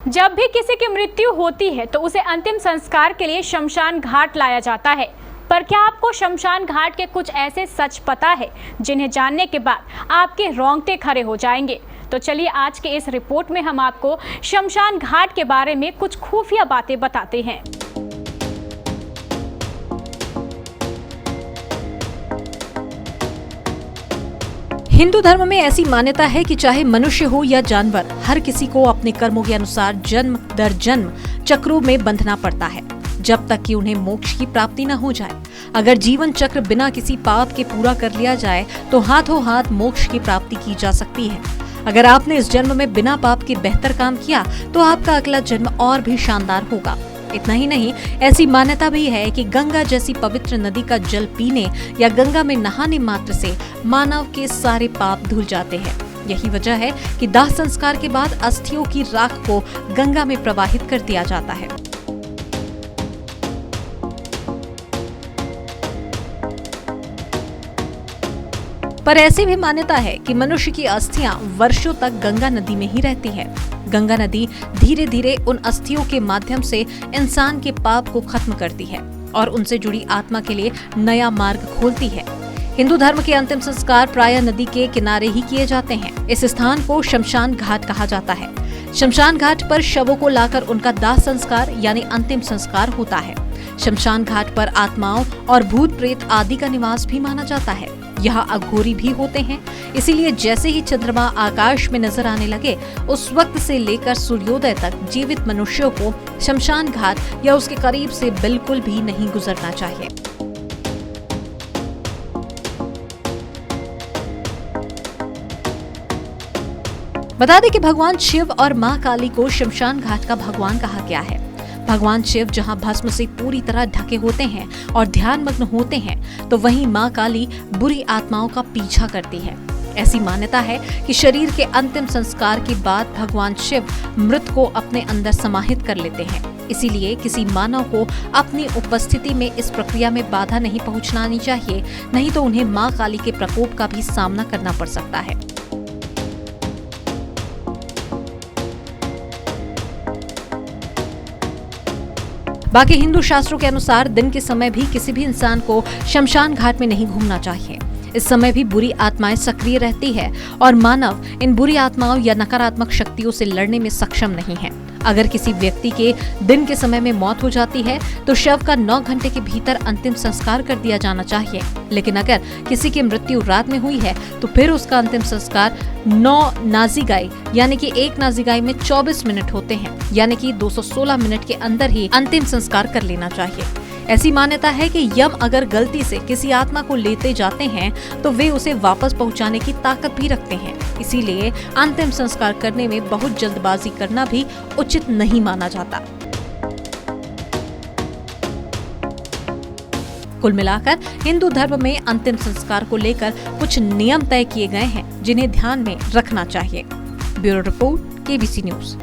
जब भी किसी की मृत्यु होती है तो उसे अंतिम संस्कार के लिए शमशान घाट लाया जाता है। पर क्या आपको शमशान घाट के कुछ ऐसे सच पता है जिन्हें जानने के बाद आपके रोंगटे खड़े हो जाएंगे? तो चलिए आज के इस रिपोर्ट में हम आपको शमशान घाट के बारे में कुछ खुफिया बातें बताते हैं। हिंदू धर्म में ऐसी मान्यता है कि चाहे मनुष्य हो या जानवर, हर किसी को अपने कर्मों के अनुसार जन्म दर जन्म चक्रों में बंधना पड़ता है, जब तक कि उन्हें मोक्ष की प्राप्ति न हो जाए। अगर जीवन चक्र बिना किसी पाप के पूरा कर लिया जाए तो हाथों हाथ मोक्ष की प्राप्ति की जा सकती है। अगर आपने इस जन्म में बिना पाप के बेहतर काम किया तो आपका अगला जन्म और भी शानदार होगा। इतना ही नहीं, ऐसी मान्यता भी है कि गंगा जैसी पवित्र नदी का जल पीने या गंगा में नहाने मात्र से मानव के सारे पाप धुल जाते हैं। यही वजह है कि दाह संस्कार के बाद अस्थियों की राख को गंगा में प्रवाहित कर दिया जाता है। पर ऐसी भी मान्यता है कि मनुष्य की अस्थियां वर्षों तक गंगा नदी में ही रहती है। गंगा नदी धीरे धीरे उन अस्थियों के माध्यम से इंसान के पाप को खत्म करती है और उनसे जुड़ी आत्मा के लिए नया मार्ग खोलती है। हिंदू धर्म के अंतिम संस्कार प्रायः नदी के किनारे ही किए जाते हैं। इस स्थान को शमशान घाट कहा जाता है। शमशान घाट पर शवों को लाकर उनका दाह संस्कार यानी अंतिम संस्कार होता है। शमशान घाट पर आत्माओं और भूत प्रेत आदि का निवास भी माना जाता है। यहाँ अघोरी भी होते हैं, इसीलिए जैसे ही चंद्रमा आकाश में नजर आने लगे उस वक्त से लेकर सूर्योदय तक जीवित मनुष्यों को शमशान घाट या उसके करीब से बिल्कुल भी नहीं गुजरना चाहिए। बता दें कि भगवान शिव और मां काली को शमशान घाट का भगवान कहा गया है। भगवान शिव जहां भस्म से पूरी तरह ढके होते हैं और ध्यान मग्न होते हैं, तो वहीं मां काली बुरी आत्माओं का पीछा करती है। ऐसी मान्यता है कि शरीर के अंतिम संस्कार के बाद भगवान शिव मृत को अपने अंदर समाहित कर लेते हैं। इसीलिए किसी मानव को अपनी उपस्थिति में इस प्रक्रिया में बाधा नहीं पहुंचानी चाहिए, नहीं तो उन्हें मां काली के प्रकोप का भी सामना करना पड़ सकता है। बाकी हिंदू शास्त्रों के अनुसार दिन के समय भी किसी भी इंसान को शमशान घाट में नहीं घूमना चाहिए। इस समय भी बुरी आत्माएं सक्रिय रहती है और मानव इन बुरी आत्माओं या नकारात्मक शक्तियों से लड़ने में सक्षम नहीं है। अगर किसी व्यक्ति के दिन के समय में मौत हो जाती है तो शव का 9 घंटे के भीतर अंतिम संस्कार कर दिया जाना चाहिए। लेकिन अगर किसी की मृत्यु रात में हुई है तो फिर उसका अंतिम संस्कार 9 नाज़िगाई यानी कि 1 नाज़िगाई में 24 मिनट होते हैं, यानी कि 216 मिनट के अंदर ही अंतिम संस्कार कर लेना चाहिए। ऐसी मान्यता है कि यम अगर गलती से किसी आत्मा को लेते जाते हैं तो वे उसे वापस पहुंचाने की ताकत भी रखते हैं। इसीलिए अंतिम संस्कार करने में बहुत जल्दबाजी करना भी उचित नहीं माना जाता। कुल मिलाकर हिंदू धर्म में अंतिम संस्कार को लेकर कुछ नियम तय किए गए हैं जिन्हें ध्यान में रखना चाहिए। Bureau report, KBC news.